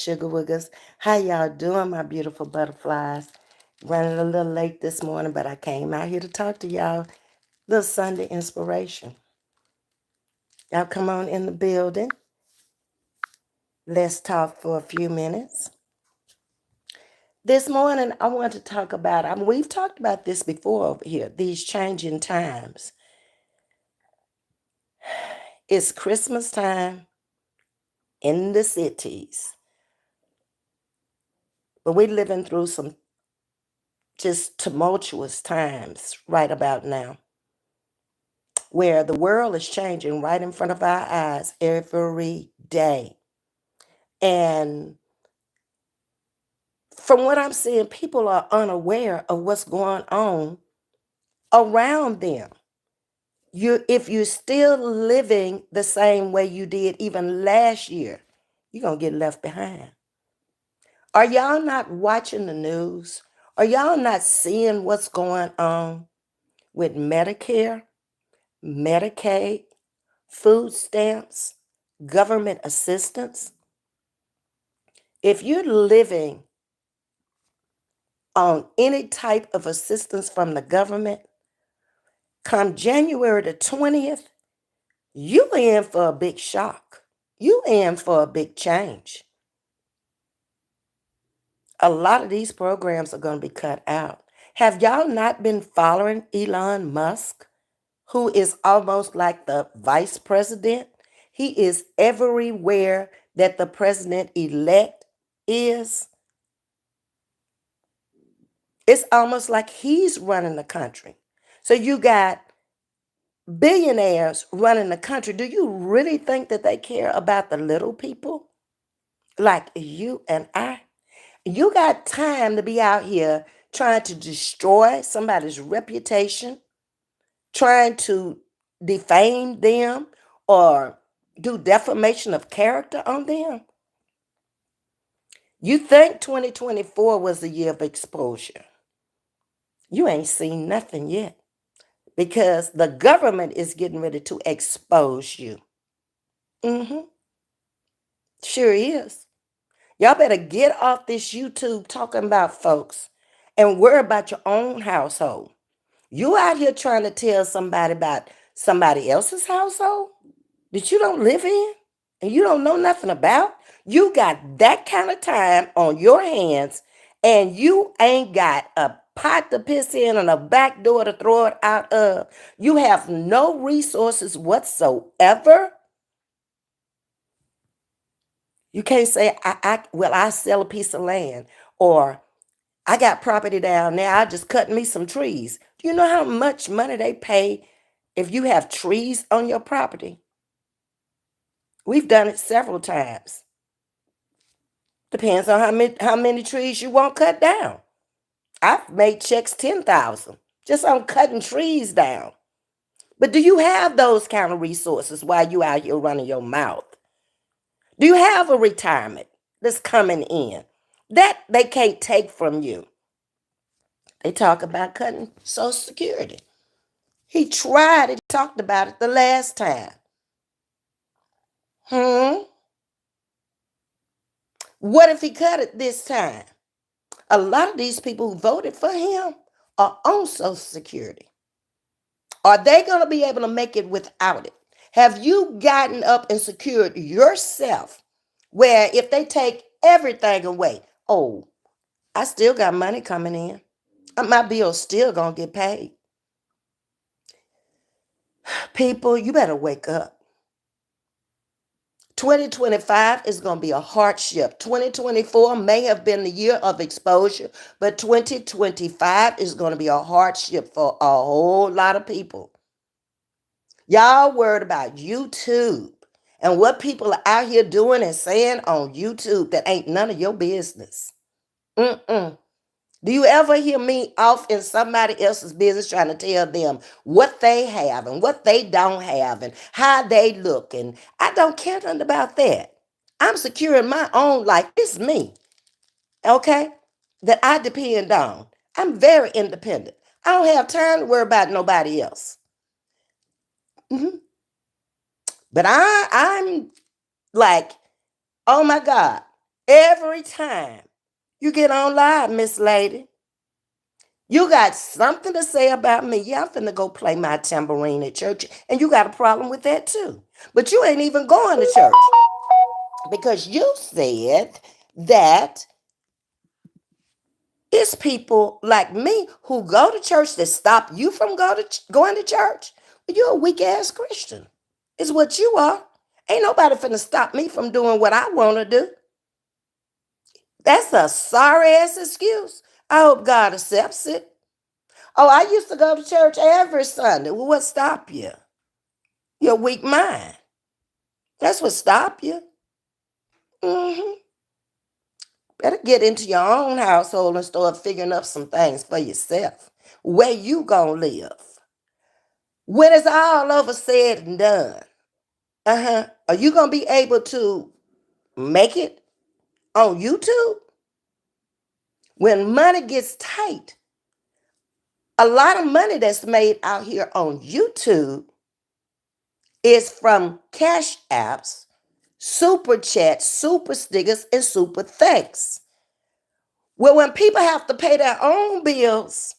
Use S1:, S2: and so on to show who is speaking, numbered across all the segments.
S1: Sugar Wiggers. How y'all doing, my beautiful butterflies? Running a little late this morning, but I came out here to talk to y'all. Little Sunday inspiration. Y'all come on in the building. Let's talk for a few minutes. This morning, I want to talk about, we've talked about this before over here, these changing times. It's Christmas time in the cities, but we're living through some just tumultuous times right about now, where the world is changing right in front of our eyes every day. And from what I'm seeing, people are unaware of what's going on around them. If you're still living the same way you did even last year, you're going to get left behind. Are y'all not watching the news? Are y'all not seeing what's going on with Medicare, Medicaid, food stamps, government assistance? If you're living on any type of assistance from the government, come January the 20th, you in for a big shock. You in for a big change. A lot of these programs are going to be cut out. Have y'all not been following Elon Musk, who is almost like the vice president? He is everywhere that the president-elect is. It's almost like he's running the country. So you got billionaires running the country. Do you really think that they care about the little people like you and I? You got time to be out here trying to destroy somebody's reputation, trying to defame them or do defamation of character on them? You think 2024 was the year of exposure. You ain't seen nothing yet because the government is getting ready to expose you. Mm-hmm. Sure is. Y'all better get off this YouTube talking about folks and worry about your own household. You out here trying to tell somebody about somebody else's household that you don't live in and you don't know nothing about. You got that kind of time on your hands and you ain't got a pot to piss in and a back door to throw it out of. You have no resources whatsoever. You can't say, I sell a piece of land, or I got property down there, I just cut me some trees. Do you know how much money they pay if you have trees on your property? We've done it several times. Depends on how many trees you want cut down. I've made checks 10,000 just on cutting trees down. But do you have those kind of resources while you out here running your mouth? Do you have a retirement that's coming in that they can't take from you? They talk about cutting Social Security. He tried it, talked about it the last time. Hmm? What if he cut it this time? A lot of these people who voted for him are on Social Security. Are they going to be able to make it without it? Have you gotten up and secured yourself where if they take everything away, oh, I still got money coming in. My bill's still going to get paid. People, you better wake up. 2025 is going to be a hardship. 2024 may have been the year of exposure, but 2025 is going to be a hardship for a whole lot of people. Y'all worried about YouTube and what people are out here doing and saying on YouTube that ain't none of your business. Mm-mm. Do you ever hear me off in somebody else's business trying to tell them what they have and what they don't have and how they look? And I don't care nothing about that. I'm securing my own life. It's me, okay, that I depend on. I'm very independent. I don't have time to worry about nobody else. Mhm. But I'm like, oh my God, Every time you get on live, Miss Lady, you got something to say about me. Yeah, I'm finna go play my tambourine at church, and you got a problem with that too. But you ain't even going to church because you said that it's people like me who go to church that stop you from going to church. You're a weak ass Christian, is what you are. Ain't nobody finna stop me from doing what I want to do. That's a sorry ass excuse. I hope God accepts it. Oh, I used to go to church every Sunday. Well, what stop you? Your weak mind. That's what stop you. hmm Better get into your own household and start figuring up some things for yourself. Where you gonna live? When it's all over said and done, are you gonna be able to make it on YouTube? When money gets tight, a lot of money that's made out here on YouTube is from cash apps, super chats, super stickers, and super thanks. Well, when people have to pay their own bills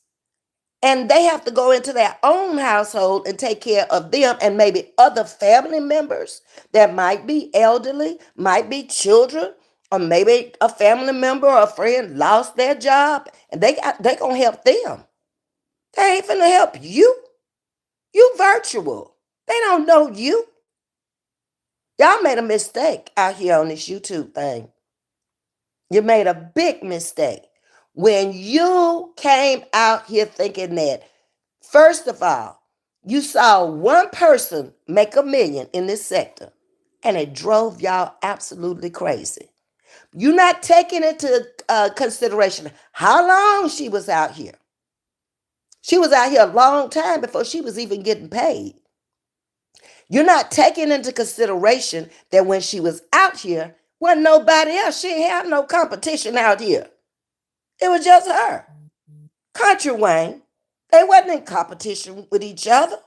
S1: and they have to go into their own household and take care of them and maybe other family members that might be elderly, might be children, or maybe a family member or a friend lost their job and they gonna help them. They ain't finna help you. You virtual. They don't know you. Y'all made a mistake out here on this YouTube thing. You made a big mistake when you came out here thinking that, first of all, you saw one person make a million in this sector and it drove y'all absolutely crazy. You're not taking into consideration how long she was out here. She was out here a long time before she was even getting paid. You're not taking into consideration that when she was out here, wasn't nobody else. She didn't have no competition out here. It was just her. Country Wayne. They wasn't in competition with each other.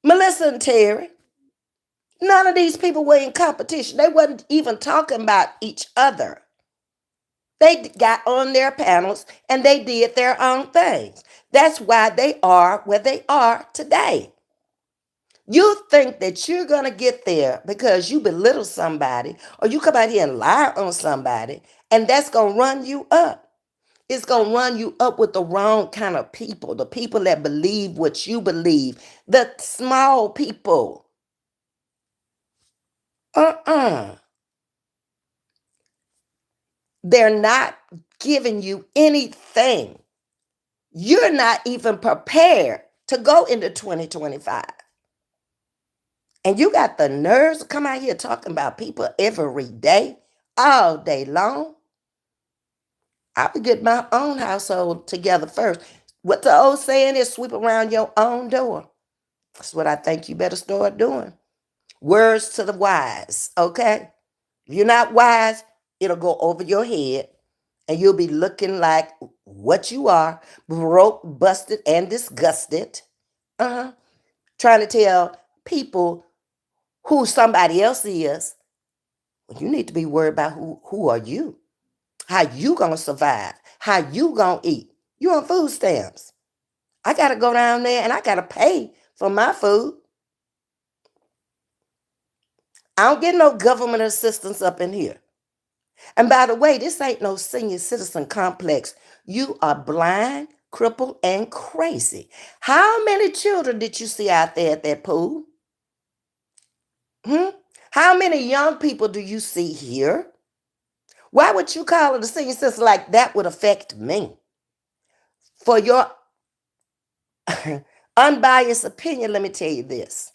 S1: Melissa and Terry. None of these people were in competition. They wasn't even talking about each other. They got on their panels and they did their own things. That's why they are where they are today. You think that you're going to get there because you belittle somebody or you come out here and lie on somebody, and that's going to run you up. It's going to run you up with the wrong kind of people, the people that believe what you believe, the small people. Uh-uh. They're not giving you anything. You're not even prepared to go into 2025. And you got the nerves to come out here talking about people every day, all day long. I would get my own household together first. What the old saying is, sweep around your own door. That's what I think you better start doing. Words to the wise, okay? If you're not wise, it'll go over your head and you'll be looking like what you are, broke, busted, and disgusted. Uh-huh. Trying to tell people who somebody else is. Well, you need to be worried about who are you? How you gonna survive? How you gonna eat? You on food stamps. I gotta go down there and I gotta pay for my food. I don't get no government assistance up in here. And by the way, this ain't no senior citizen complex. You are blind, crippled, and crazy. How many children did you see out there at that pool? Hmm? How many young people do you see here? Why would you call it a senior citizen like that would affect me? For your unbiased opinion, let me tell you this.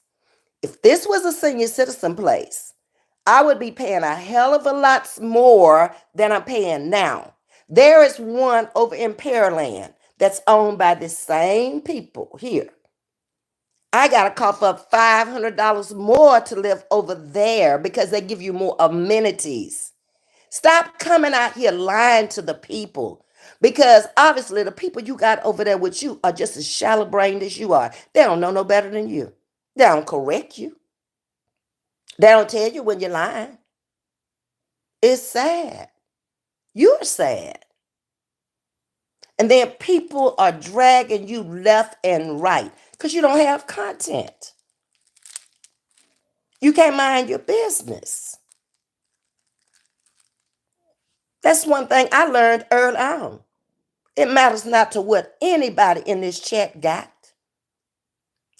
S1: If this was a senior citizen place, I would be paying a hell of a lot more than I'm paying now. There is one over in Pearland that's owned by the same people here. I got to cough up $500 more to live over there because they give you more amenities. Stop coming out here lying to the people because obviously the people you got over there with you are just as shallow brained as you are. They don't know no better than you. They don't correct you. They don't tell you when you're lying. It's sad. You're sad. And then people are dragging you left and right because you don't have content. You can't mind your business. That's one thing I learned early on. It matters not to what anybody in this chat got.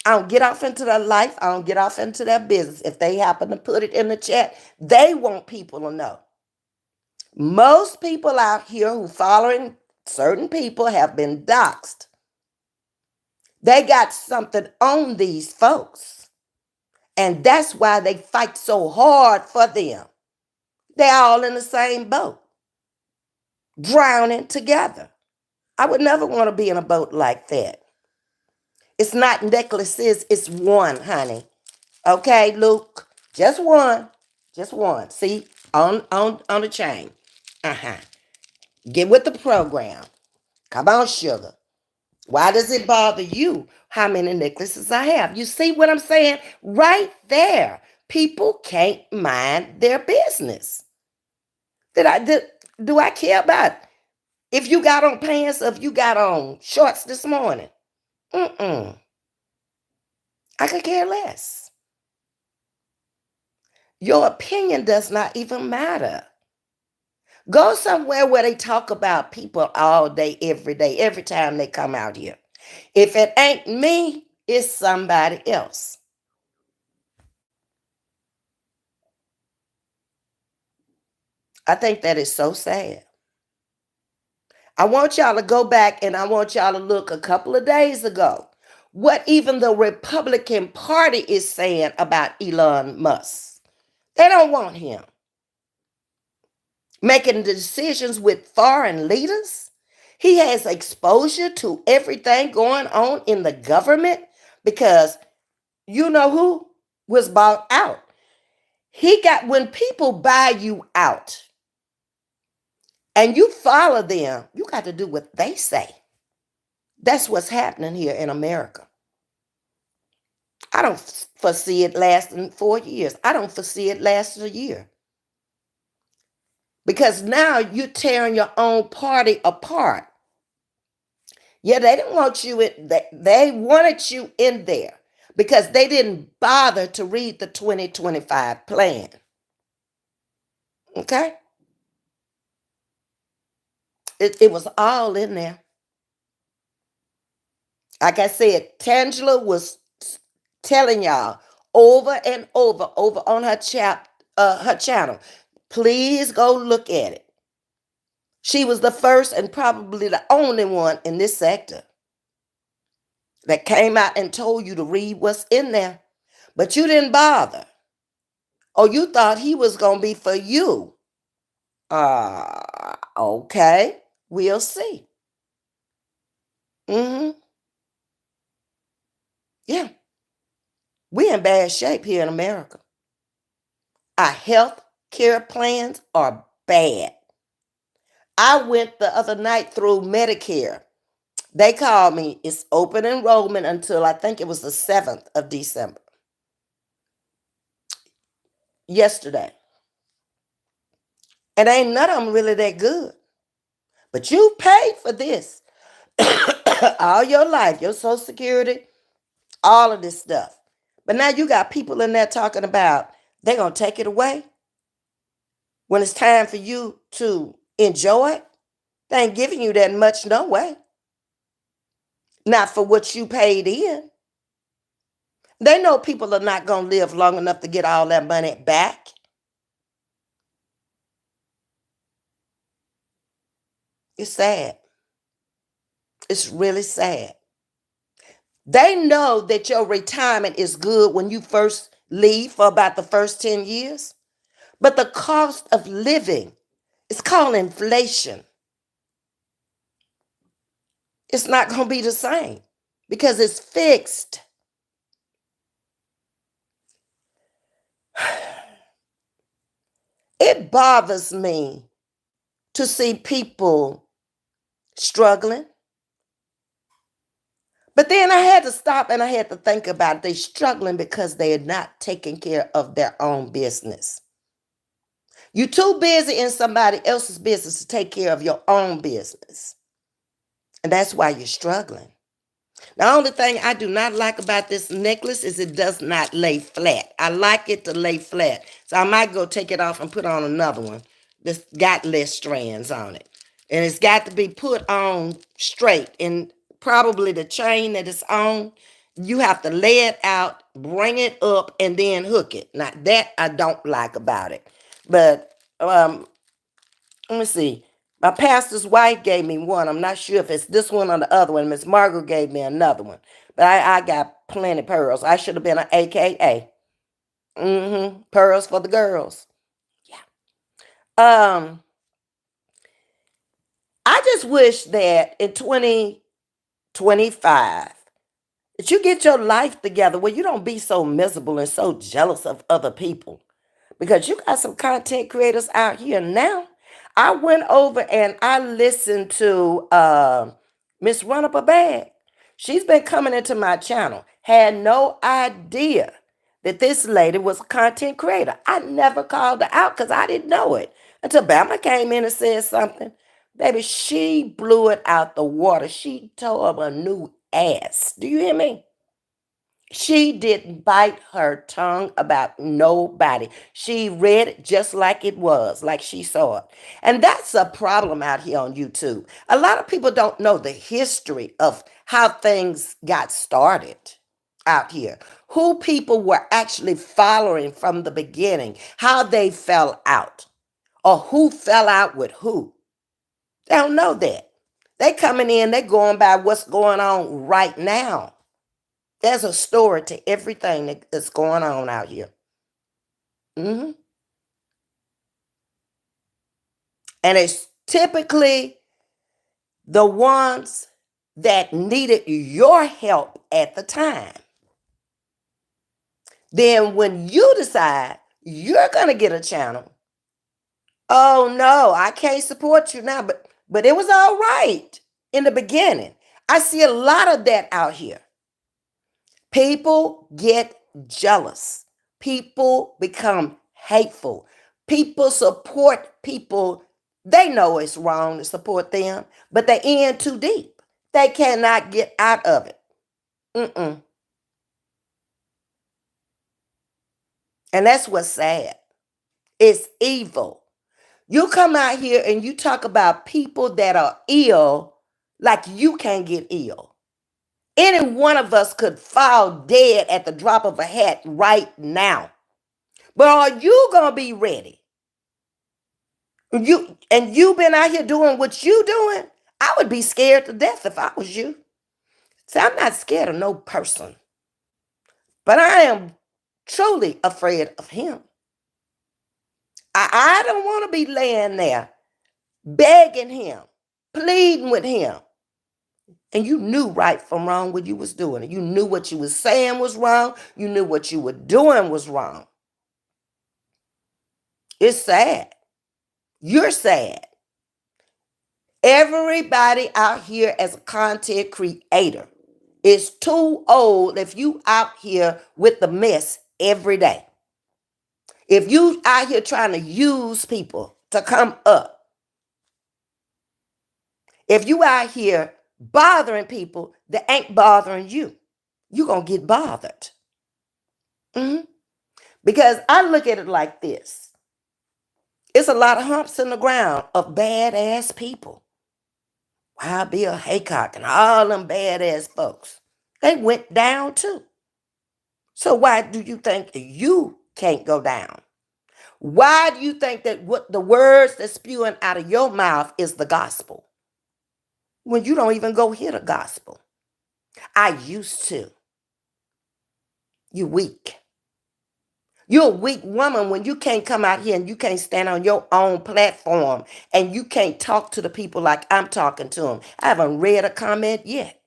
S1: I don't get off into their life. I don't get off into their business. If they happen to put it in the chat, they want people to know. Most people out here who following certain people have been doxxed. They got something on these folks. And that's why they fight so hard for them. They're all in the same boat, drowning together. I would never want to be in a boat like that. It's not necklaces, it's one, honey. Okay, Luke? Just one. Just one. See? On the chain. Uh-huh. Get with the program. Come on, sugar. Why does it bother you how many necklaces I have? You see what I'm saying? Right there. People can't mind their business. Do I care about if you got on pants or if you got on shorts this morning? Mm-mm. I could care less. Your opinion does not even matter. Go somewhere where they talk about people all day, every time they come out here. If it ain't me, it's somebody else. I think that is so sad. I want y'all to go back and I want y'all to look a couple of days ago what even the Republican Party is saying about Elon Musk. They don't want him making decisions with foreign leaders. He has exposure to everything going on in the government because you know who was bought out. He got, when people buy you out and you follow them, you got to do what they say. That's what's happening here in America. I don't foresee it lasting 4 years. I don't foresee it lasting a year. Because now you're tearing your own party apart. Yeah, they didn't want you in, they wanted you in there because they didn't bother to read the 2025 plan. Okay? It was all in there. Like I said, Tangela was telling y'all over and over on her channel. Please go look at it. She was the first and probably the only one in this sector that came out and told you to read what's in there. But you didn't bother. Or you thought he was going to be for you. Okay. We'll see. Mm-hmm. Yeah. We're in bad shape here in America. Our health care plans are bad. I went the other night through Medicare. They called me. It's open enrollment until I think it was the 7th of December. Yesterday. And ain't none of them really that good. But you paid for this all your life, your Social Security, all of this stuff. But now you got people in there talking about they're going to take it away when it's time for you to enjoy it. They ain't giving you that much no way. Not for what you paid in. They know people are not going to live long enough to get all that money back. It's sad. It's really sad. They know that your retirement is good when you first leave for about the first 10 years. But the cost of living is called inflation. It's not going to be the same because it's fixed. It bothers me to see people struggling. But then I had to stop and I had to think about it. They're struggling because they are not taking care of their own business. You're too busy in somebody else's business to take care of your own business. And that's why you're struggling. The only thing I do not like about this necklace is it does not lay flat. I like it to lay flat. So I might go take it off and put on another one that's got less strands on it. And it's got to be put on straight. And probably the chain that it's on, you have to lay it out, bring it up, and then hook it. Now, that I don't like about it. But let me see. My pastor's wife gave me one. I'm not sure if it's this one or the other one. Miss Margaret gave me another one. But I got plenty pearls. I should have been an AKA. Pearls for the girls. Yeah. I just wish that in 2025 that you get your life together where you don't be so miserable and so jealous of other people. Because you got some content creators out here now. I went over and I listened to Miss Run Up a Bag. She's been coming into my channel. Had no idea that this lady was a content creator. I never called her out because I didn't know it until Bama came in and said something. Baby, she blew it out the water. She tore up a new ass. Do you hear me? She didn't bite her tongue about nobody. She read it just like it was, like she saw it. And that's a problem out here on YouTube. A lot of people don't know the history of how things got started out here, who people were actually following from the beginning, how they fell out, or who fell out with who. They don't know that. They coming in, they going by what's going on right now. There's a story to everything that's going on out here. hmm And it's typically the ones that needed your help at the time. Then when you decide you're going to get a channel, oh no, I can't support you now, but it was all right in the beginning. I see a lot of that out here. People get jealous. People become hateful. People support people. They know it's wrong to support them, but they're in too deep. They cannot get out of it. Mm-mm. And that's what's sad. It's evil. You come out here and you talk about people that are ill like you can't get ill. Any one of us could fall dead at the drop of a hat right now. But are you gonna be ready? You've been out here doing what you doing. I would be scared to death if I was you. See, I'm not scared of no person, but I am truly afraid of him. I don't want to be laying there begging him, pleading with him. And you knew right from wrong what you was doing. You knew what you was saying was wrong. You knew what you were doing was wrong. It's sad. You're sad. Everybody out here as a content creator is too old if you out here with the mess every day. If you out here trying to use people to come up, if you out here bothering people that ain't bothering you, you're going to get bothered. Mhm. Because I look at it like this. It's a lot of humps in the ground of badass people. Wild Bill Haycock and all them badass folks. They went down too. So why do you think that you can't go down? Why do you think that what the words that's spewing out of your mouth is the gospel when you don't even go hear the gospel? I used to. You weak. You're a weak woman when you can't come out here and you can't stand on your own platform and you can't talk to the people like I'm talking to them. I haven't read a comment yet.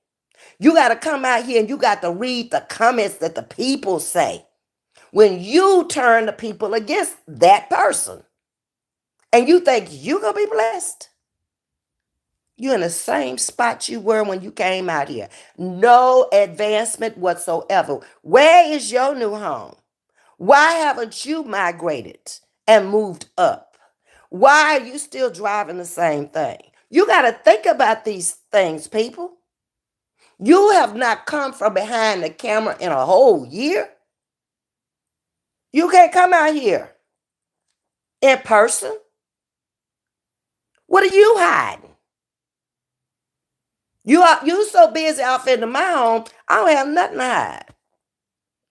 S1: You got to come out here and you got to read the comments that the people say. When you turn the people against that person and you think you're going to be blessed, you're in the same spot you were when you came out here. No advancement whatsoever. Where is your new home? Why haven't you migrated and moved up? Why are you still driving the same thing? You got to think about these things, people. You have not come from behind the camera in a whole year. You can't come out here in person. What are you hiding? You so busy off into my home, I don't have nothing to hide.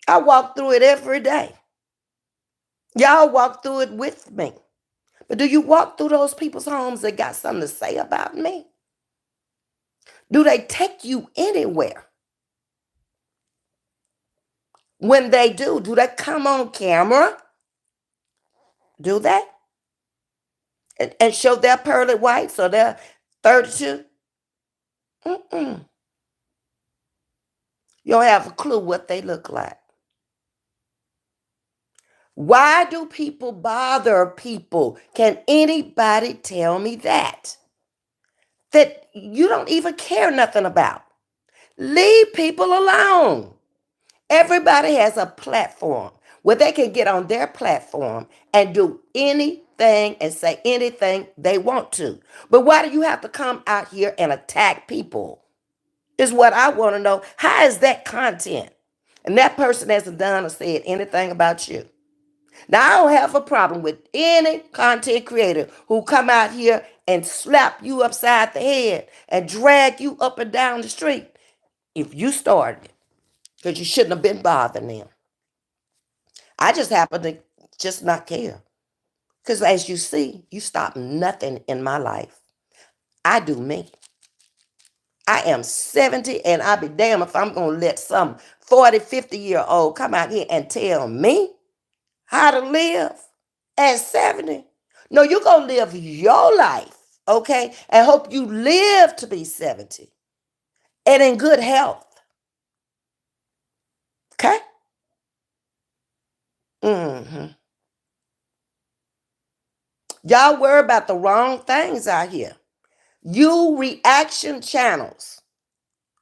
S1: I walk through it every day. Y'all walk through it with me. But do you walk through those people's homes that got something to say about me? Do they take you anywhere? When they do they come on camera? Do they? And show their pearly whites or their 32? Mm-mm. You don't have a clue what they look like. Why do people bother people? Can anybody tell me that? That you don't even care nothing about. Leave people alone. Everybody has a platform where they can get on their platform and do anything and say anything they want to. But why do you have to come out here and attack people? Is what I want to know. How is that content? And that person hasn't done or said anything about you. Now, I don't have a problem with any content creator who come out here and slap you upside the head and drag you up and down the street if you started it, because you shouldn't have been bothering them. I just happen to just not care. Because as you see, you stop nothing in my life. I do me. I am 70 and I'll be damned if I'm going to let some 40, 50-year-old come out here and tell me how to live at 70. No, you're going to live your life, okay? And hope you live to be 70 and in good health, okay? Mm-hmm. Y'all worry about the wrong things out here. You reaction channels.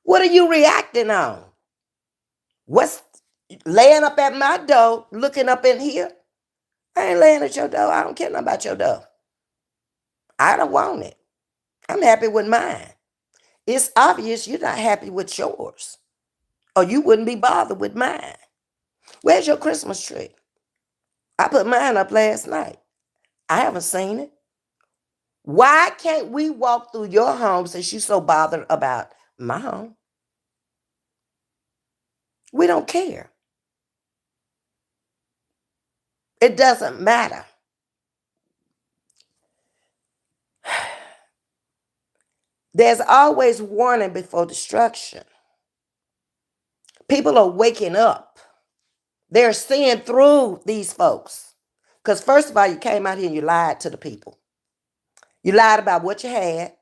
S1: What are you reacting on? What's laying up at my door, looking up in here? I ain't laying at your door. I don't care nothing about your door. I don't want it. I'm happy with mine. It's obvious you're not happy with yours, or you wouldn't be bothered with mine. Where's your Christmas tree? I put mine up last night. I haven't seen it. Why can't we walk through your home since you're so bothered about my home? We don't care. It doesn't matter. There's always warning before destruction. People are waking up. They're seeing through these folks. Because, first of all, you came out here and you lied to the people. You lied about what you had.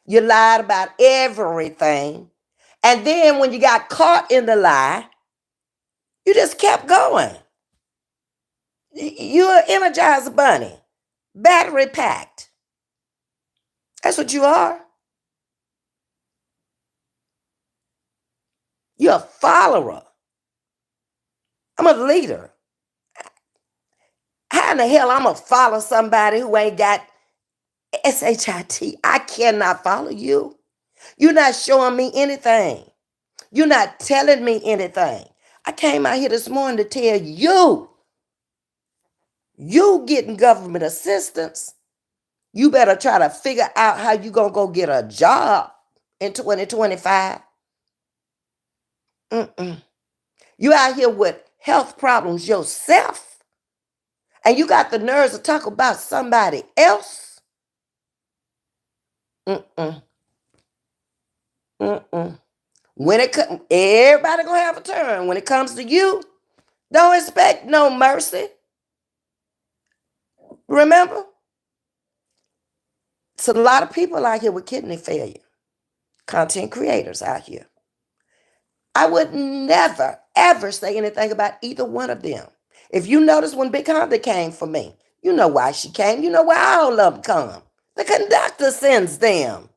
S1: You lied about everything. And then when you got caught in the lie, you just kept going. You're an Energizer Bunny, battery packed. That's what you are. You're a follower. I'm a leader. How in the hell I'm going to follow somebody who ain't got SHIT? I cannot follow you. You're not showing me anything. You're not telling me anything. I came out here this morning to tell you getting government assistance. You better try to figure out how you going to go get a job in 2025. Mm-mm. You out here with health problems yourself, and you got the nerves to talk about somebody else. Mm-mm. Mm-mm. When it comes, everybody gonna have a turn. When it comes to you, don't expect no mercy. Remember, it's a lot of people out here with kidney failure. Content creators out here. I would never, ever say anything about either one of them. If you notice when Big Honda came for me, you know why she came. You know why all of them come. The conductor sends them.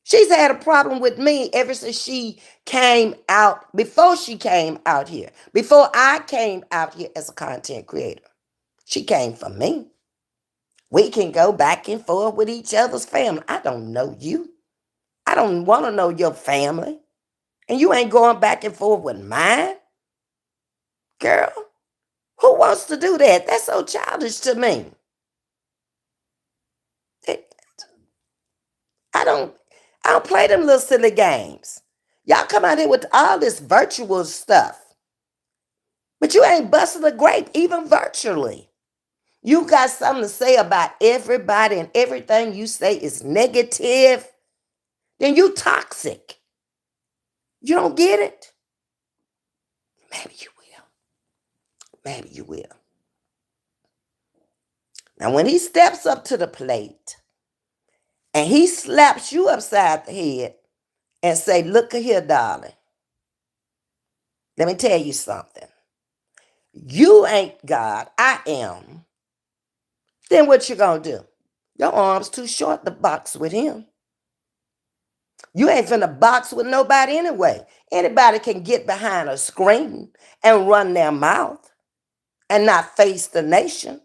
S1: She's had a problem with me ever since she came out, before she came out here, before I came out here as a content creator. She came for me. We can go back and forth with each other's family. I don't know you. I don't want to know your family. And you ain't going back and forth with mine, girl. Who wants to do that? That's so childish to me. It- I don't I don't play them little silly games. Y'all come out here with all this virtual stuff, but you ain't busting a grape even virtually. You got something to say about everybody and everything you say is negative, then you toxic. You don't get it? Maybe you will. Maybe you will. Now, when he steps up to the plate and he slaps you upside the head and say, look here, darling, let me tell you something. You ain't God, I am. Then what you gonna do? Your arm's too short to box with him. You ain't finna box with nobody anyway. Anybody can get behind a screen and run their mouth and not face the nation.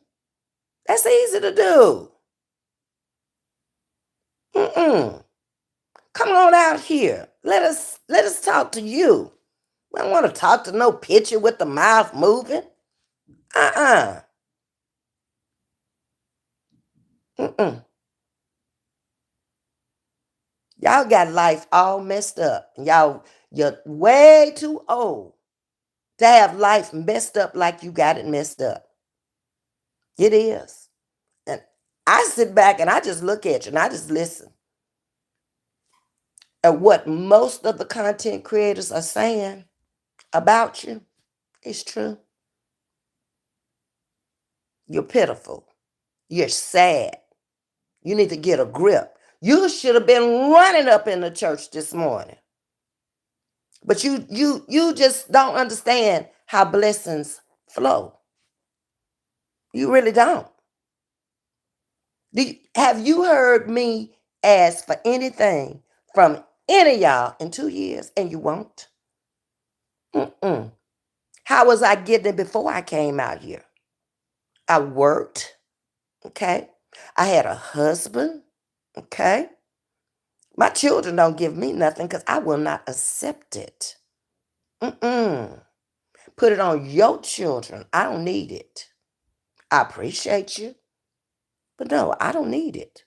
S1: That's easy to do. Mm-mm. Come on out here. Let us talk to you. I don't want to talk to no picture with the mouth moving. Uh-uh. Mm-mm. Y'all got life all messed up. You're way too old to have life messed up like you got it messed up. It is. And I sit back and I just look at you and I just listen. And what most of the content creators are saying about you is true. You're pitiful. You're sad. You need to get a grip. You should have been running up in the church this morning. But you just don't understand how blessings flow. You really don't. Have you heard me ask for anything from any of y'all in 2 years and you won't? Mm-mm. How was I getting it before I came out here? I worked, okay? I had a husband, okay? My children don't give me nothing because I will not accept it. Mm-mm. Put it on your children. I don't need it. I appreciate you, but no, I don't need it.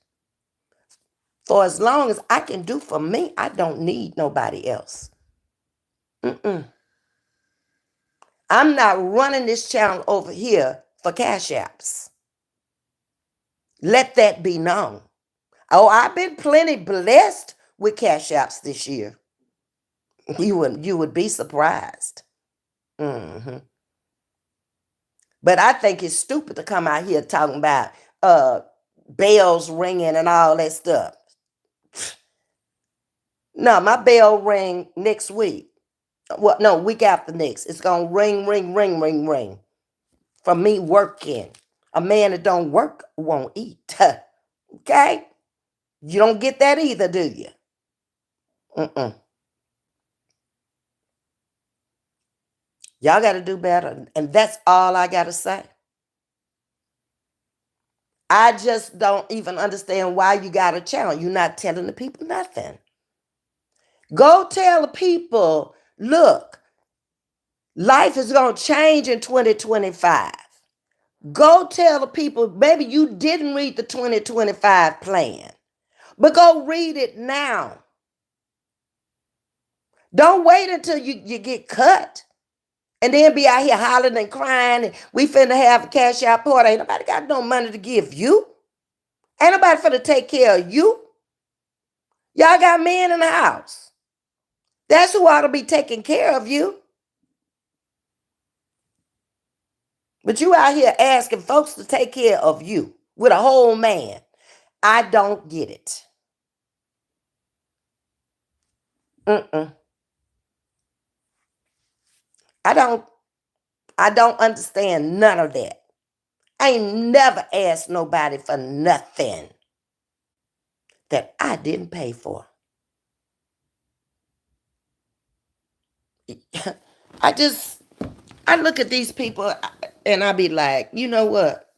S1: For as long as I can do for me, I don't need nobody else. Mm-mm. I'm not running this channel over here for cash apps. Let that be known. Oh, I've been plenty blessed with cash apps this year. You would be surprised. Hmm. But I think it's stupid to come out here talking about uh bells ringing and all that stuff. No, my bell ring next week. Well, no, week after next. It's gonna ring, ring, ring, ring, ring. From me working. A man that don't work won't eat. Okay? You don't get that either, do you? Mm-mm. Y'all got to do better. And that's all I got to say. I just don't even understand why you got a channel. You're not telling the people nothing. Go tell the people, look, life is going to change in 2025. Go tell the people, maybe you didn't read the 2025 plan, but go read it now. Don't wait until you get cut and then be out here hollering and crying. And we finna have a cash out party. Ain't nobody got no money to give you. Ain't nobody finna take care of you. Y'all got men in the house. That's who ought to be taking care of you. But you out here asking folks to take care of you with a whole man. I don't get it. Mm-mm. I don't. I don't understand none of that. I ain't never asked nobody for nothing that I didn't pay for. I just, I look at these people and I be like, you know what?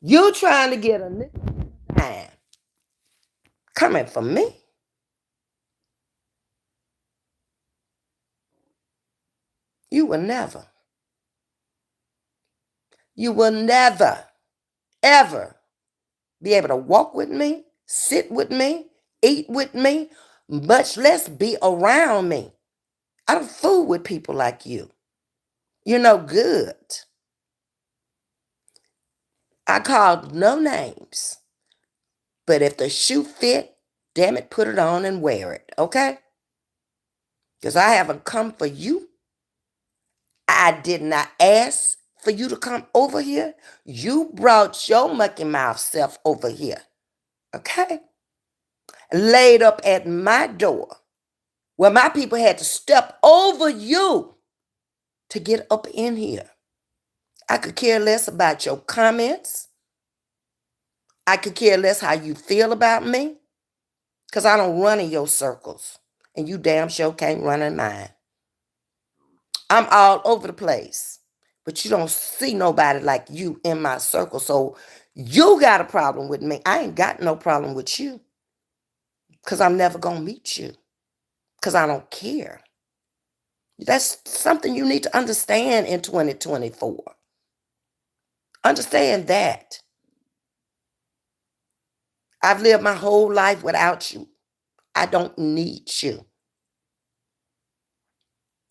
S1: You trying to get a nickel dime coming from me? You will never, you will never, ever be able to walk with me, sit with me, eat with me, much less be around me. I don't fool with people like you. You're no good. I called no names, but if the shoe fit, damn it, put it on and wear it, okay? Because I haven't come for you. I did not ask for you to come over here. You brought your mucky mouth self over here, okay? Laid up at my door where my people had to step over you to get up in here. I could care less about your comments. I could care less how you feel about me because I don't run in your circles. And you damn sure can't run in mine. I'm all over the place. But you don't see nobody like you in my circle. So you got a problem with me. I ain't got no problem with you because I'm never going to meet you because I don't care. That's something you need to understand in 2024. Understand that. I've lived my whole life without you. I don't need you.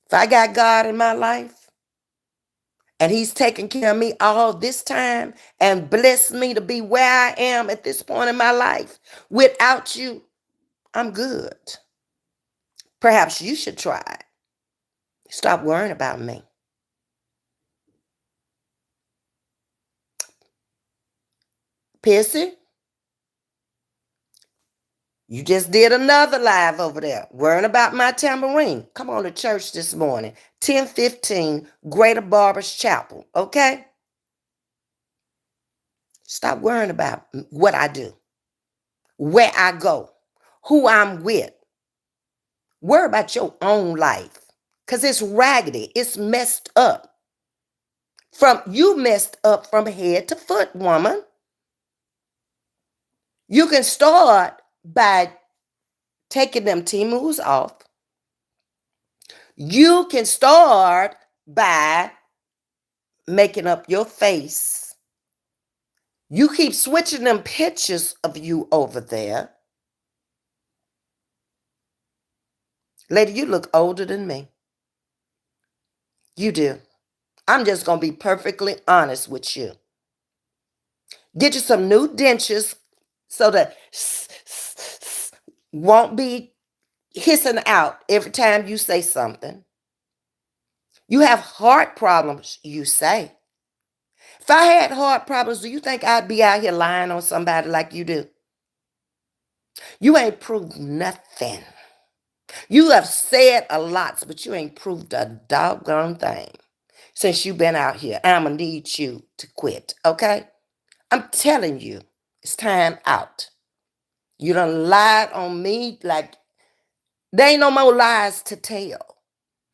S1: If I got God in my life and He's taken care of me all this time and blessed me to be where I am at this point in my life, without you, I'm good. Perhaps you should try it. Stop worrying about me. Pissy, you just did another live over there, worrying about my tambourine. Come on to church this morning, 10:15, Greater Barbers Chapel, okay? Stop worrying about what I do, where I go, who I'm with. Worry about your own life because it's raggedy, it's messed up. You messed up from head to foot, woman. You can start by taking them Timus off. You can start by making up your face. You keep switching them pictures of you over there. Lady, you look older than me. You do. I'm just going to be perfectly honest with you. Get you some new dentures so that won't be hissing out every time you say something. You have heart problems, you say. If I had heart problems, do you think I'd be out here lying on somebody like you do? You ain't proved nothing. You have said a lot, but you ain't proved a doggone thing since you've been out here. I'm going to need you to quit, okay? I'm telling you, it's time out. You done lied on me like there ain't no more lies to tell.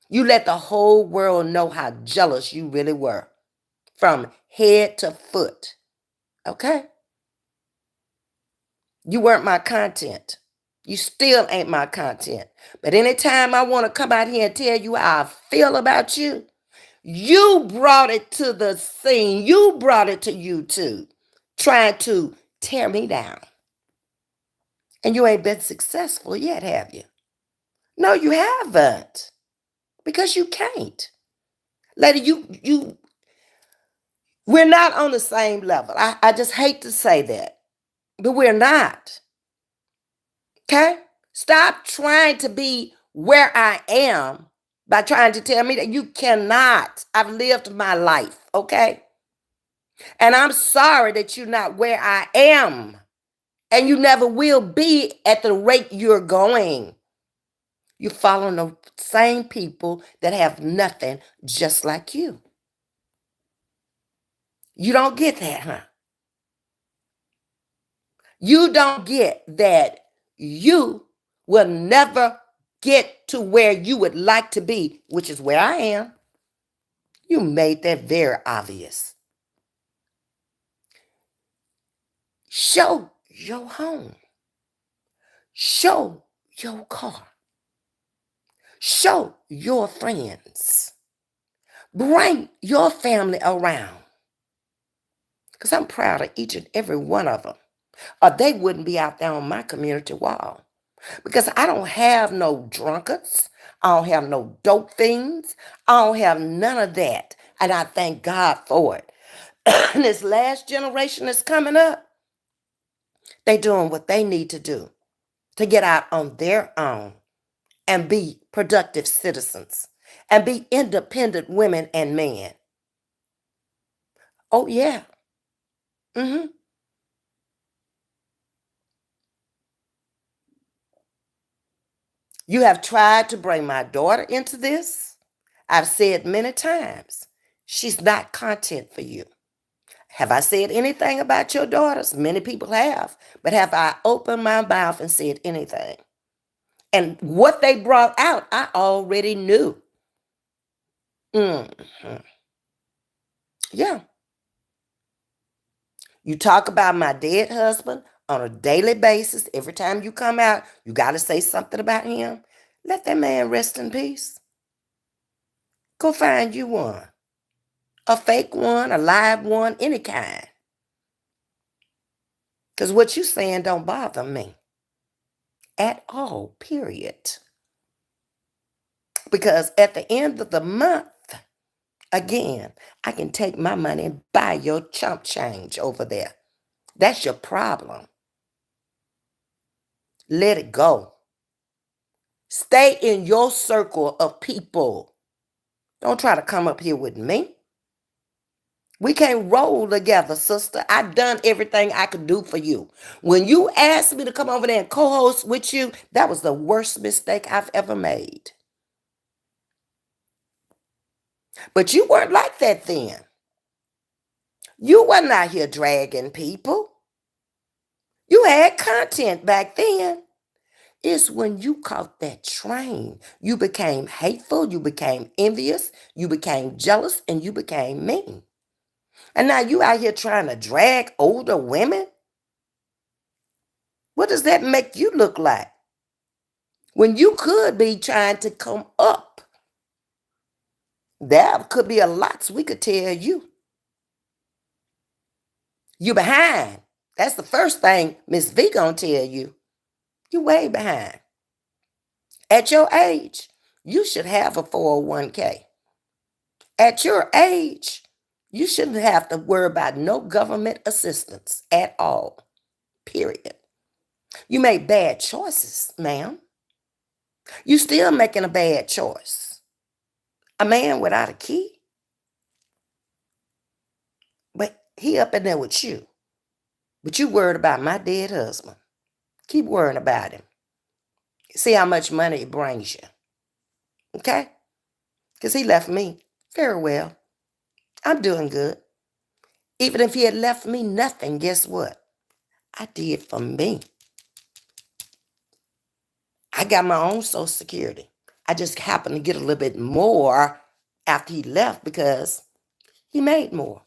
S1: You let the whole world know how jealous you really were from head to foot, okay? You weren't my content. You still ain't my content. But anytime I want to come out here and tell you how I feel about you, you brought it to the scene. You brought it to YouTube, trying to tear me down. And you ain't been successful yet, have you? No, you haven't. Because you can't. Lady, we're not on the same level. I just hate to say that. But we're not. Okay? Stop trying to be where I am by trying to tell me that you cannot. I've lived my life, okay? And I'm sorry that you're not where I am. And you never will be at the rate you're going. You're following the same people that have nothing just like you. You don't get that, huh? You don't get that you will never get to where you would like to be, which is where I am. You made that very obvious. Show your home. Show your car. Show your friends. Bring your family around. Because I'm proud of each and every one of them. Or they wouldn't be out there on my community wall. Because I don't have no drunkards. I don't have no dope fiends. I don't have none of that. And I thank God for it. And this last generation that's coming up, they doing what they need to do to get out on their own and be productive citizens and be independent women and men. Oh, yeah. hmm You have tried to bring my daughter into this. I've said many times, she's not content for you. Have I said anything about your daughters? Many people have. But have I opened my mouth and said anything? And what they brought out, I already knew. Mhm. Yeah. You talk about my dead husband on a daily basis. Every time you come out, you got to say something about him. Let that man rest in peace. Go find you one. A fake one, a live one, any kind. Because what you saying don't bother me at all, period. Because at the end of the month, again, I can take my money and buy your chump change over there. That's your problem. Let it go. Stay in your circle of people. Don't try to come up here with me. We can't roll together, sister. I've done everything I could do for you. When you asked me to come over there and co-host with you, that was the worst mistake I've ever made. But you weren't like that then. You wasn't out here dragging people. You had content back then. It's when you caught that train. You became hateful, you became envious, you became jealous, and you became mean. And now you out here trying to drag older women? What does that make you look like? When you could be trying to come up. There could be a lot we could tell you. You behind. That's the first thing Ms.V gonna tell you. You way behind. At your age, you should have a 401k. At your age, you shouldn't have to worry about no government assistance at all. Period. You made bad choices, ma'am. You still making a bad choice. A man without a key, but he up in there with you. But you worried about my dead husband. Keep worrying about him. See how much money it brings you. Okay? Because he left me very well. I'm doing good. Even if he had left me nothing, guess what? I did for me. I got my own Social Security. I just happened to get a little bit more after he left because he made more.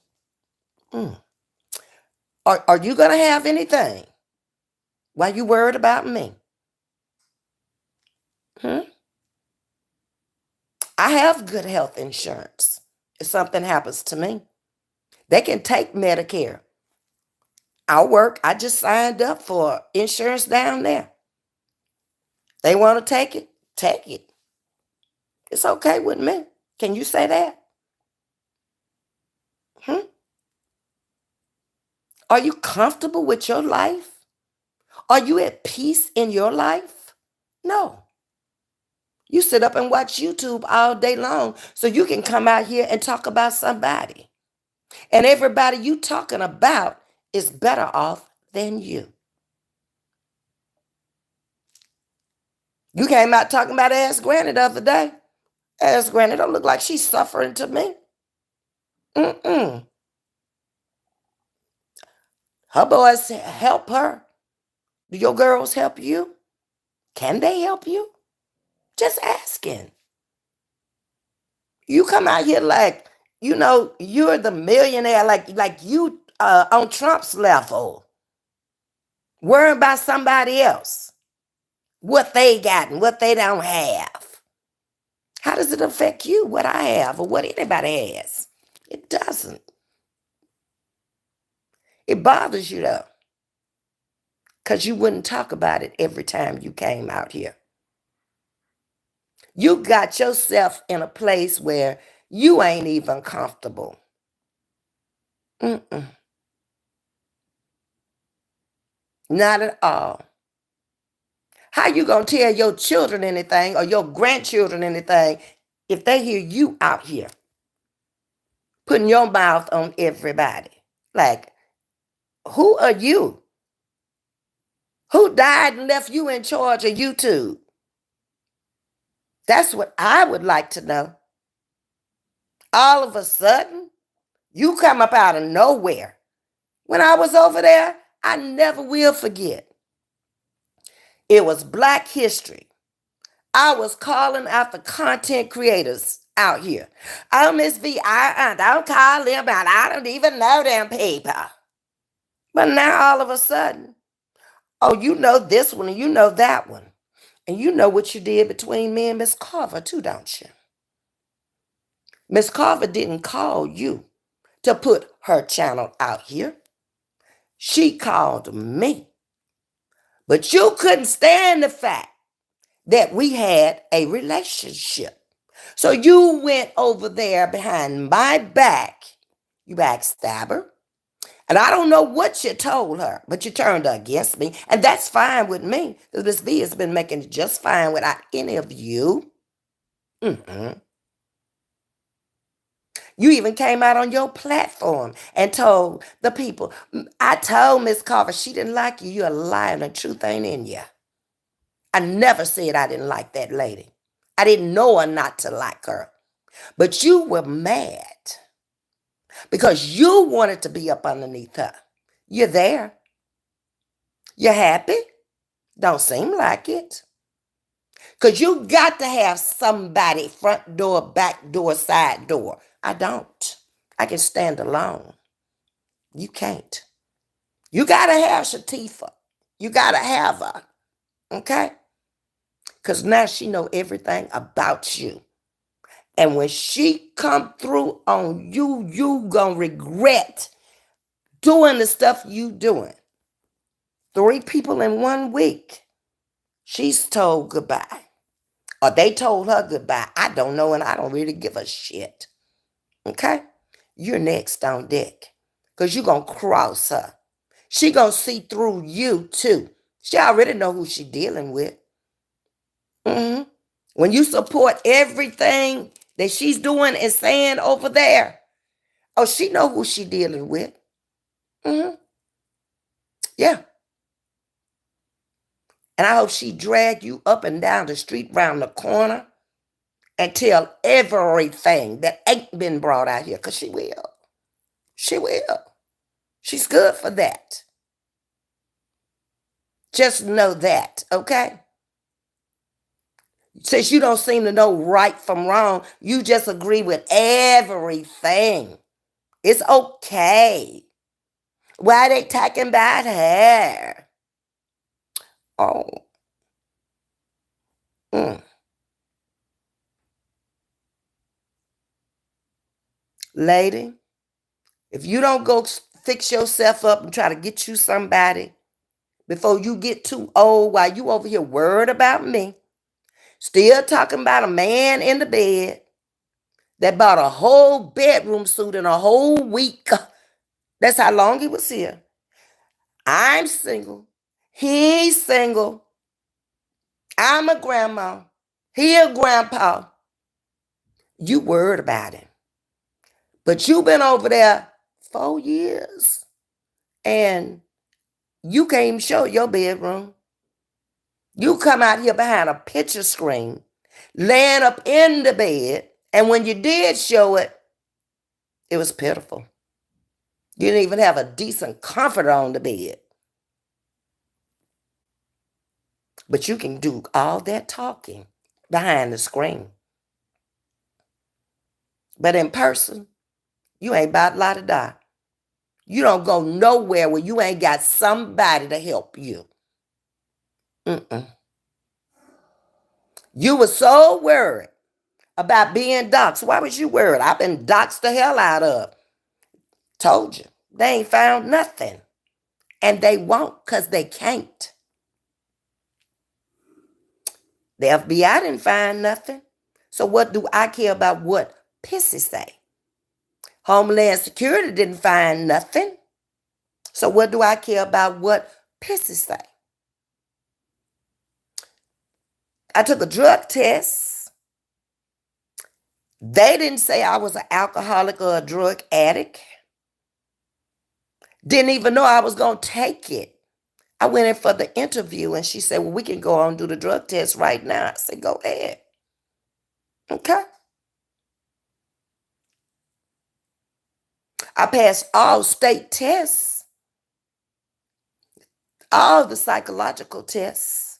S1: Mm. Are you going to have anything while you worried about me? Hmm? I have good health insurance if something happens to me. They can take Medicare. I'll work. I just signed up for insurance down there. They want to take it? Take it. It's okay with me. Can you say that? Hmm? Are you comfortable with your life? Are you at peace in your life? No. You sit up and watch YouTube all day long so you can come out here and talk about somebody. And everybody you talking about is better off than you. You came out talking about Ask Granny the other day. Ask Granny don't look like she's suffering to me. Mm-mm. Her boys help her. Do your girls help you? Can they help you? Just asking. You come out here like, you're the millionaire, like you on Trump's level. Worrying about somebody else, what they got and what they don't have. How does it affect you, what I have or what anybody has? It doesn't. It bothers you though, because you wouldn't talk about it every time you came out here. You got yourself in a place where you ain't even comfortable. Mm-mm. Not at all. How you gonna tell your children anything or your grandchildren anything if they hear you out here putting your mouth on everybody? Like, who are you? Who died and left you in charge of YouTube? That's what I would like to know. All of a sudden, you come up out of nowhere. When I was over there, I never will forget. It was Black History. I was calling out the content creators out here. Oh, Ms.V, I don't call them out. I don't even know them people. But now all of a sudden, oh, you know this one and you know that one. And you know what you did between me and Miss Carver too, don't you? Miss Carver didn't call you to put her channel out here. She called me. But you couldn't stand the fact that we had a relationship. So you went over there behind my back, you backstabber. And I don't know what you told her, but you turned her against me. And that's fine with me, because Ms. V has been making it just fine without any of you. Mm-mm. You even came out on your platform and told the people, I told Miss Carver she didn't like you. You're a liar and the truth ain't in you. I never said I didn't like that lady. I didn't know her not to like her. But you were mad because you wanted to be up underneath her. You're there. You're happy? Don't seem like it. Because you got to have somebody front door, back door, side door. I don't. I can stand alone. You can't. You got to have Shatifa. You got to have her. Okay? Because now she know everything about you. And when she come through on you, you gonna regret doing the stuff you doing. 3 people in 1 week. She's told goodbye. Or they told her goodbye. I don't know, and I don't really give a shit. Okay? You're next on deck. Because you're going to cross her. She going to see through you, too. She already know who she dealing with. Mm-hmm. When you support everything that she's doing and saying over there, oh, she know who she dealing with. Mm-hmm. Yeah. And I hope she drag you up and down the street round the corner and tell everything that ain't been brought out here, because she will. She will. She's good for that. Just know that, okay? Since you don't seem to know right from wrong, you just agree with everything. It's okay. Why they talking about her? Oh. Mm. Lady, if you don't go fix yourself up and try to get you somebody before you get too old while you over here worried about me, still talking about a man in the bed that bought a whole bedroom suit in a whole week. That's how long he was here. I'm single. He's single. I'm a grandma. He a grandpa. You worried about him. But you been over there 4 years and you can't even show your bedroom. You come out here behind a picture screen, laying up in the bed, and when you did show it, it was pitiful. You didn't even have a decent comforter on the bed. But you can do all that talking behind the screen. But in person, you ain't about la da da. You don't go nowhere where you ain't got somebody to help you. Mm-mm. You were so worried about being doxxed. Why was you worried? I've been doxxed the hell out of. Told you. They ain't found nothing. And they won't because they can't. The FBI didn't find nothing. So what do I care about what Pissy say? Homeland Security didn't find nothing. So what do I care about what Pissy say? I took a drug test. They didn't say I was an alcoholic or a drug addict. Didn't even know I was going to take it. I went in for the interview and she said, well, we can go on and do the drug test right now. I said, go ahead. Okay. I passed all state tests, all the psychological tests.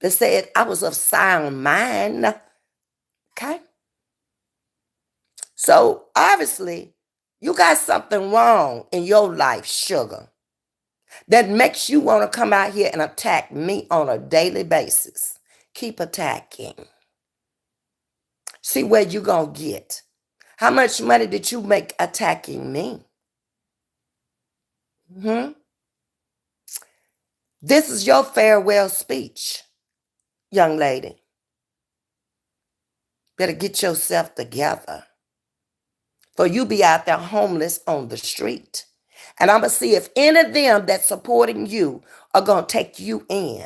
S1: They said I was of sound mind. Okay. So obviously, you got something wrong in your life, sugar, that makes you want to come out here and attack me on a daily basis. Keep attacking. See where you going to get. How much money did you make attacking me? This is your farewell speech, young lady. Better get yourself together. For you be out there homeless on the street. And I'm going to see if any of them that's supporting you are going to take you in.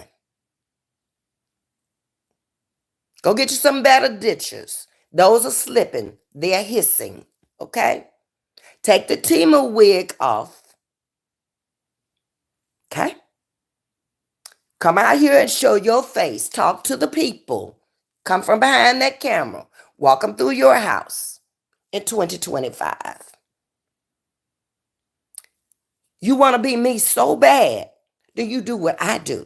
S1: Go get you some better ditchers. Those are slipping. They're hissing. Okay? Take the Timu wig off. Okay? Come out here and show your face. Talk to the people. Come from behind that camera. Walk them through your house in 2025. You want to be me so bad, then you do what I do.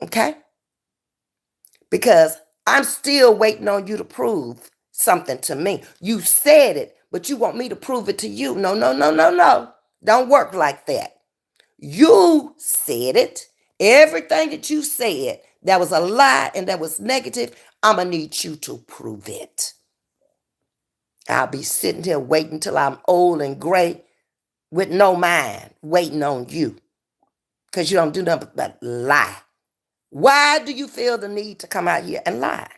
S1: Okay? Because I'm still waiting on you to prove something to me. You said it, but you want me to prove it to you. No, no, no, no, no. Don't work like that. You said it. Everything that you said that was a lie and that was negative, I'm going to need you to prove it. I'll be sitting here waiting till I'm old and gray with no mind, waiting on you. Because you don't do nothing but lie. Why do you feel the need to come out here and lie?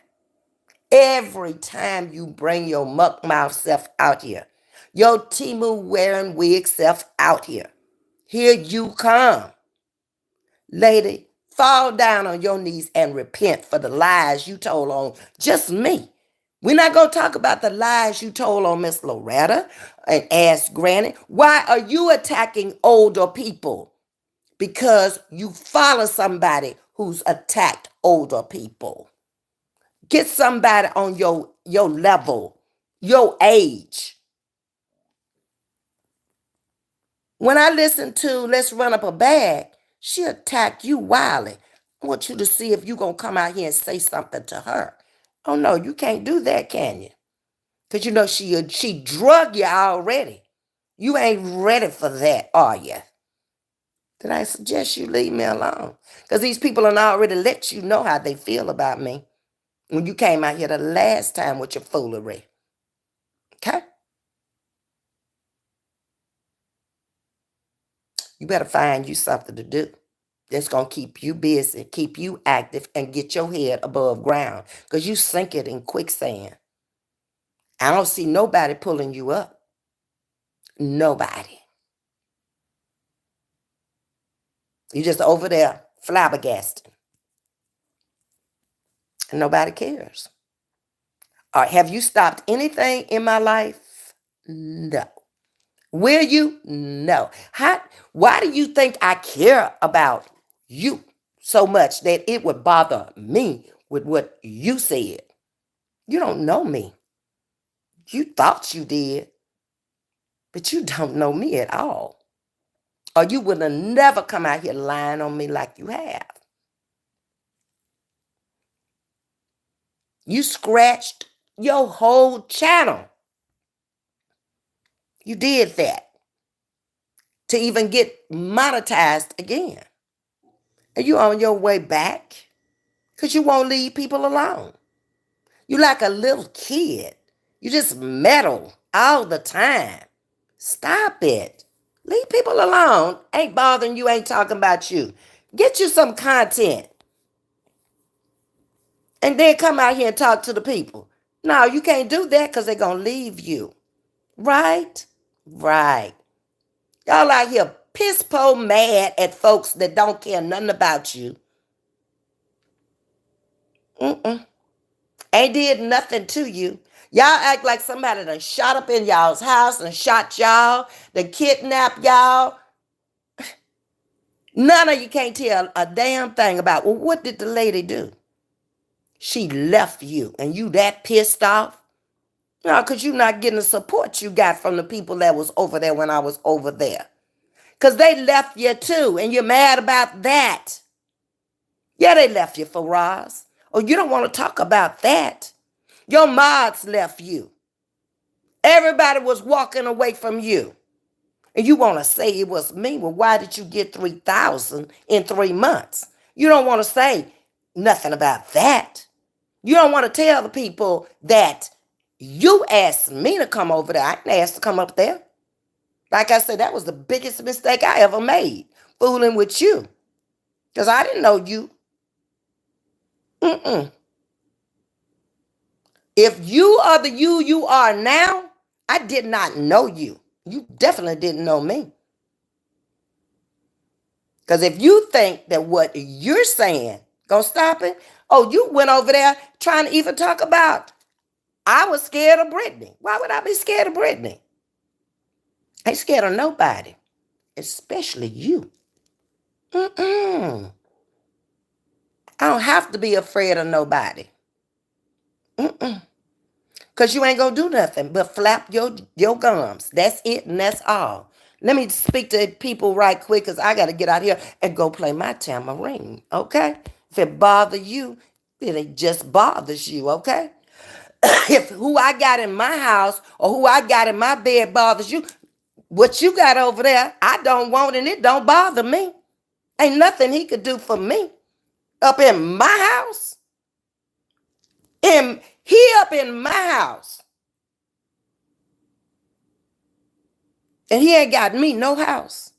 S1: Every time you bring your muck mouth self out here, your Timu wearing wig self out here, here you come. Lady, fall down on your knees and repent for the lies you told on just me. We're not going to talk about the lies you told on Miss Loretta and ask Granny, why are you attacking older people? Because you follow somebody who's attacked older people. Get somebody on your level, your age. When I listen to Let's Run Up a Bag, she attacked you wildly. I want you to see if you're going to come out here and say something to her. Oh, no, you can't do that, can you? Because you know she drug you already. You ain't ready for that, are you? Then I suggest you leave me alone. Because these people have already let you know how they feel about me when you came out here the last time with your foolery. Okay? You better find you something to do that's going to keep you busy, keep you active, and get your head above ground. Because you sink it in quicksand. I don't see nobody pulling you up. Nobody. You just over there flabbergasting. And nobody cares. Or have you stopped anything in my life? No. Will you? No. Why do you think I care about you so much that it would bother me with what you said? You don't know me. You thought you did, but you don't know me at all. Or you would have never come out here lying on me like you have. You scratched your whole channel. You did that to even get monetized again. And you on your way back because you won't leave people alone. You like a little kid. You just meddle all the time. Stop it. Leave people alone. Ain't bothering you, ain't talking about you. Get you some content and then come out here and talk to the people. No, you can't do that because they're going to leave you. Right? Right. Y'all out here piss po mad at folks that don't care nothing about you. Mm-mm. Ain't did nothing to you. Y'all act like somebody done shot up in y'all's house and shot y'all, done kidnapped y'all. None of you can't tell a damn thing about, well, what did the lady do? She left you and you that pissed off? No, because you're not getting the support you got from the people that was over there when I was over there. Because they left you too and you're mad about that. Yeah, they left you for Roz. Oh, you don't want to talk about that. Your mods left you. Everybody was walking away from you. And you want to say it was me. Well, why did you get 3,000 in 3 months? You don't want to say nothing about that. You don't want to tell the people that you asked me to come over there. I didn't ask to come up there. Like I said, that was the biggest mistake I ever made, fooling with you. Because I didn't know you. Mm-mm. If you are the you are now, I did not know you. You definitely didn't know me. Because if you think that what you're saying gonna stop it, oh, you went over there trying to even talk about, I was scared of Brittany. Why would I be scared of Brittany? I ain't scared of nobody, especially you. Mm-mm. I don't have to be afraid of nobody. Mm-mm. Because you ain't going to do nothing but flap your gums. That's it and that's all. Let me speak to people right quick because I got to get out here and go play my tambourine, okay? If it bothers you, then it just bothers you, okay? If who I got in my house or who I got in my bed bothers you, what you got over there, I don't want and it don't bother me. Ain't nothing he could do for me up in my house. He up in my house. And he ain't got me no house.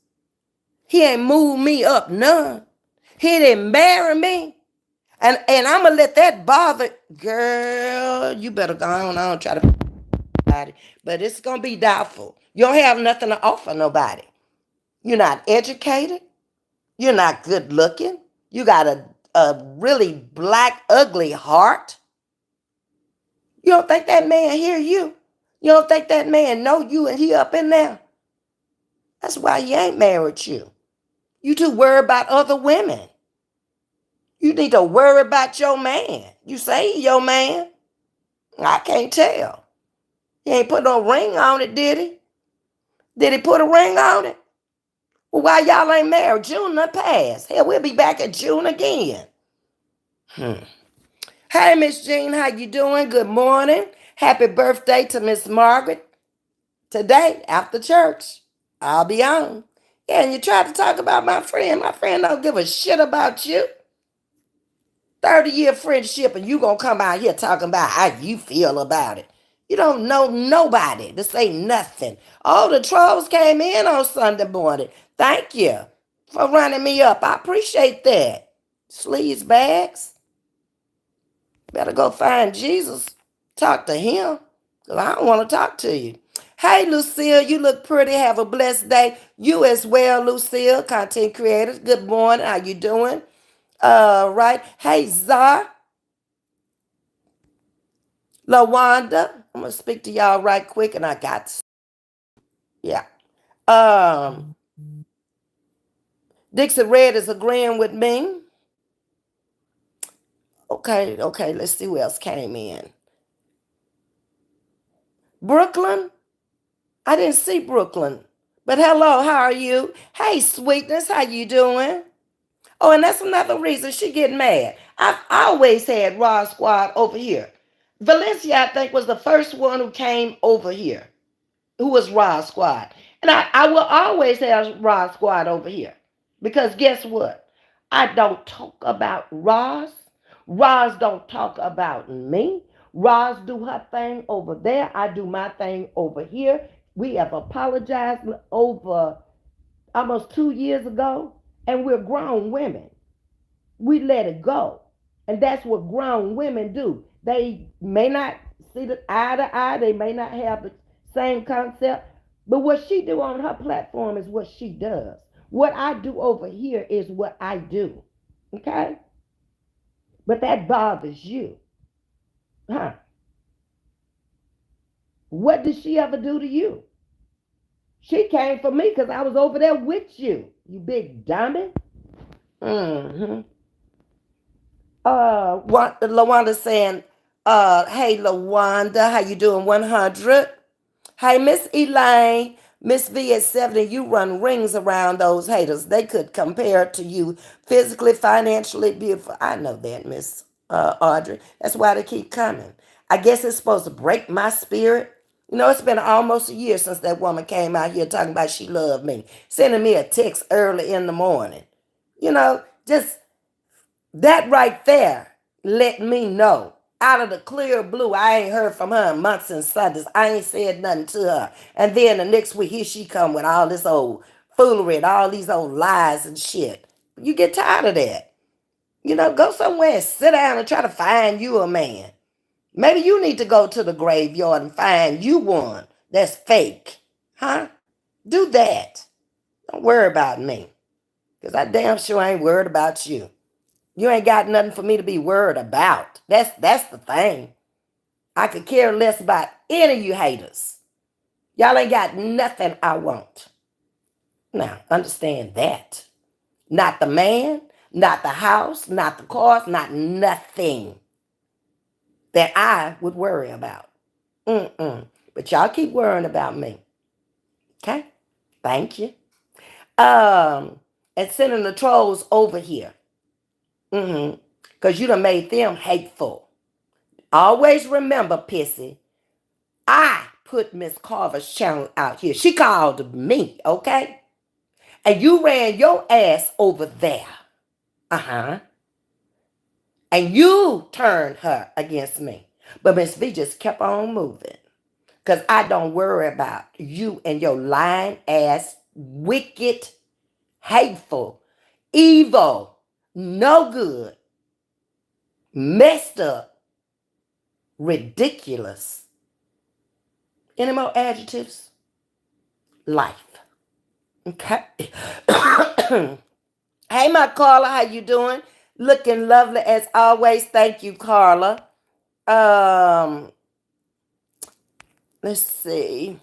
S1: He ain't moved me up none. He didn't marry me. And I'm going to let that bother. Girl, you better go on. I don't try to nobody. But it's going to be doubtful. You don't have nothing to offer nobody. You're not educated. You're not good looking. You got a really black, ugly heart. You don't think that man hear you? You don't think that man know you and he up in there? That's why he ain't married you. You too worried about other women. You need to worry about your man. You say he your man? I can't tell. He ain't put no ring on it, did he? Did he put a ring on it? Well, why y'all ain't married? June done passed. Hell, we'll be back in June again. Hey, Miss Jean, how you doing? Good morning. Happy birthday to Miss Margaret. Today, after church, I'll be on. Yeah, and you tried to talk about my friend. My friend don't give a shit about you. 30-year friendship, and you gonna come out here talking about how you feel about it. You don't know nobody to say nothing. Oh, the trolls came in on Sunday morning. Thank you for running me up. I appreciate that. Sleaze bags. Better go find Jesus. Talk to him. Because I don't want to talk to you. Hey, Lucille, you look pretty. Have a blessed day. You as well, Lucille, content creators. Good morning. How you doing? Right. Hey, Zar. LaWanda. I'm going to speak to y'all right quick, and I got to. Yeah. Um, Dixie Red is agreeing with me. Okay, let's see who else came in. Brooklyn? I didn't see Brooklyn. But hello, how are you? Hey, sweetness, how you doing? Oh, and that's another reason she get mad. I've always had Raw Squad over here. Valencia, I think, was the first one who came over here. who was Rod Squad. And I will always have Rod Squad over here. Because guess what? I don't talk about Roz. Roz don't talk about me. Roz do her thing over there. I do my thing over here. We have apologized over almost 2 years ago, and we're grown women. We let it go. And that's what grown women do. They may not see the eye to eye, they may not have the same concept, but what she do on her platform is what she does. What I do over here is what I do. Okay? But that bothers you. Huh? What did she ever do to you? She came for me because I was over there with you, you big dummy. Mm-hmm. What Lawanda saying, hey Lawanda, how you doing? 100. Hey, Miss Elaine, Ms.V at 70, you run rings around those haters. They could compare to you physically, financially, beautiful. I know that, Miss Audrey. That's why they keep coming. I guess it's supposed to break my spirit. You know, it's been almost a year since that woman came out here talking about she loved me, sending me a text early in the morning. You know, just that right there let me know. Out of the clear blue, I ain't heard from her in months and Sundays. I ain't said nothing to her. And then the next week, here she come with all this old foolery and all these old lies and shit. You get tired of that. You know, go somewhere and sit down and try to find you a man. Maybe you need to go to the graveyard and find you one that's fake. Huh? Do that. Don't worry about me. Because I damn sure ain't worried about you. You ain't got nothing for me to be worried about. That's the thing. I could care less about any of you haters. Y'all ain't got nothing I want. Now, understand that. Not the man, not the house, not the cars, not nothing that I would worry about. Mm-mm. But y'all keep worrying about me. Okay? Thank you. Um, and sending the trolls over here. Mm-hmm. Because you done made them hateful. Always remember, Pissy, I put Miss Carver's channel out here. She called me, okay? And you ran your ass over there. Uh-huh. And you turned her against me. But Miss V just kept on moving. Because I don't worry about you and your lying ass, wicked, hateful, evil, no good, messed up, ridiculous. Any more adjectives? Life. Okay. Hey, my Carla, how you doing? Looking lovely as always. Thank you, Carla. Um, let's see.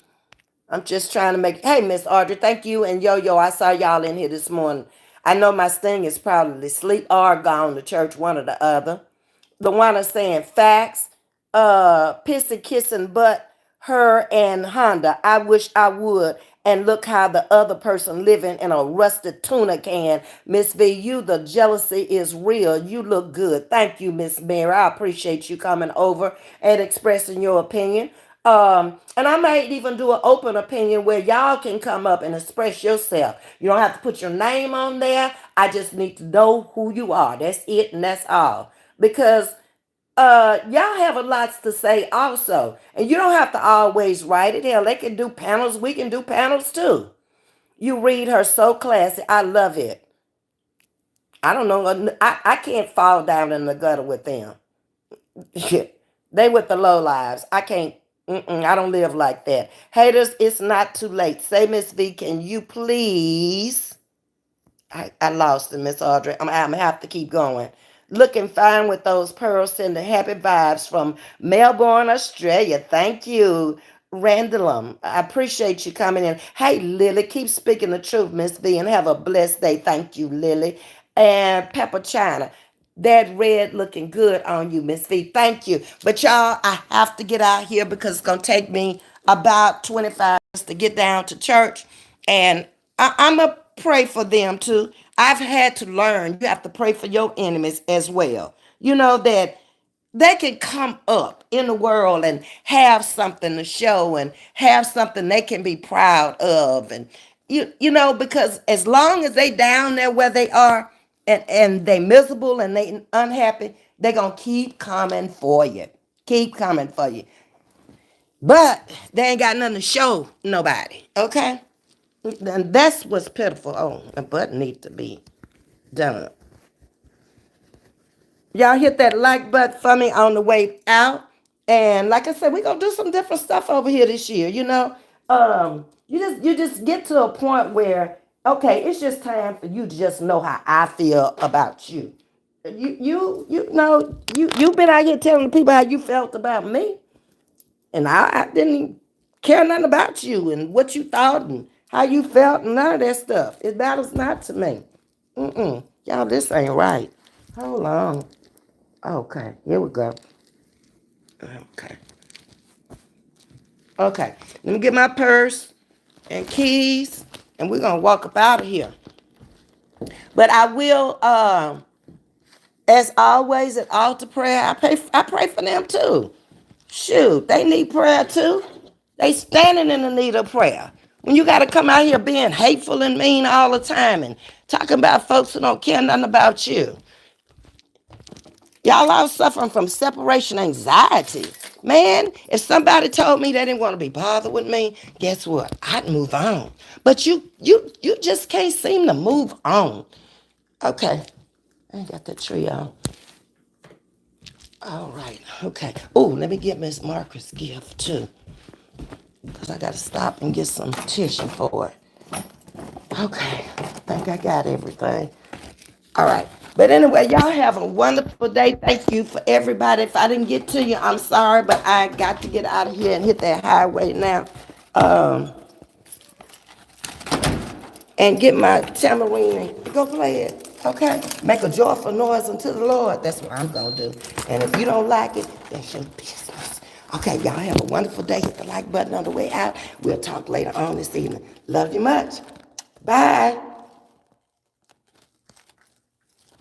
S1: I'm just trying to make. Hey, Miss Audrey, thank you and Yo Yo. I saw y'all in here this morning. I know my sting is probably asleep or gone to church, one or the other. The one is saying facts, pissing, kissing butt, her and Honda. I wish I would. And look how the other person living in a rusted tuna can. Miss V, you, the jealousy is real. You look good. Thank you, Miss Mary. I appreciate you coming over and expressing your opinion. And I might even do an open opinion where y'all can come up and express yourself. You don't have to put your name on there. I just need to know who you are. That's it and that's all. Because y'all have a lot to say also. And you don't have to always write it. Hell, they can do panels. We can do panels too. You read her so classy. I love it. I don't know. I can't fall down in the gutter with them. They with the low lives. I can't. I don't live like that. Haters, it's not too late. Say, Miss V, can you please? I lost it, Miss Audrey. I'm gonna have to keep going. Looking fine with those pearls, sending happy vibes from Melbourne, Australia. Thank you, Randallum. I appreciate you coming in. Hey, Lily, keep speaking the truth, Miss V, and have a blessed day. Thank you, Lily. And Pepper China. That red looking good on you, Miss V. Thank you. But y'all, I have to get out here because it's going to take me about 25 minutes to get down to church. And I'm going to pray for them too. I've had to learn you have to pray for your enemies as well. You know that they can come up in the world and have something to show and have something they can be proud of. And you know, because as long as they down there where they are, and they miserable and they unhappy, they gonna keep coming for you. Keep coming for you. But they ain't got nothing to show nobody. Okay? And that's what's pitiful. Oh, a button needs to be done. Y'all hit that like button for me on the way out. And like I said, we're gonna do some different stuff over here this year, you know. You just get to a point where, okay, it's just time for you to just know how I feel about you. You've been out here telling the people how you felt about me. And I didn't care nothing about you and what you thought and how you felt and none of that stuff. It matters not to me. Y'all, this ain't right. Hold on. Okay, here we go. Okay. Okay. Let me get my purse and keys, and we're gonna walk up out of here. But I will, as always, at altar prayer, I pray for them too. Shoot, they need prayer too. They standing in the need of prayer. When you got to come out here being hateful and mean all the time and talking about folks who don't care nothing about you. Y'all are suffering from separation anxiety. Man, if somebody told me they didn't want to be bothered with me, guess what? I'd move on. But you just can't seem to move on. Okay. I ain't got that tree on. All right. Okay. Oh, let me get Miss Marcus' gift too. Because I got to stop and get some tissue for it. Okay. I think I got everything. All right. But anyway, y'all have a wonderful day. Thank you for everybody. If I didn't get to you, I'm sorry, but I got to get out of here and hit that highway now. And get my tambourine and go play it. Okay? Make a joyful noise unto the Lord. That's what I'm going to do. And if you don't like it, that's your business. Okay, y'all have a wonderful day. Hit the like button on the way out. We'll talk later on this evening. Love you much. Bye.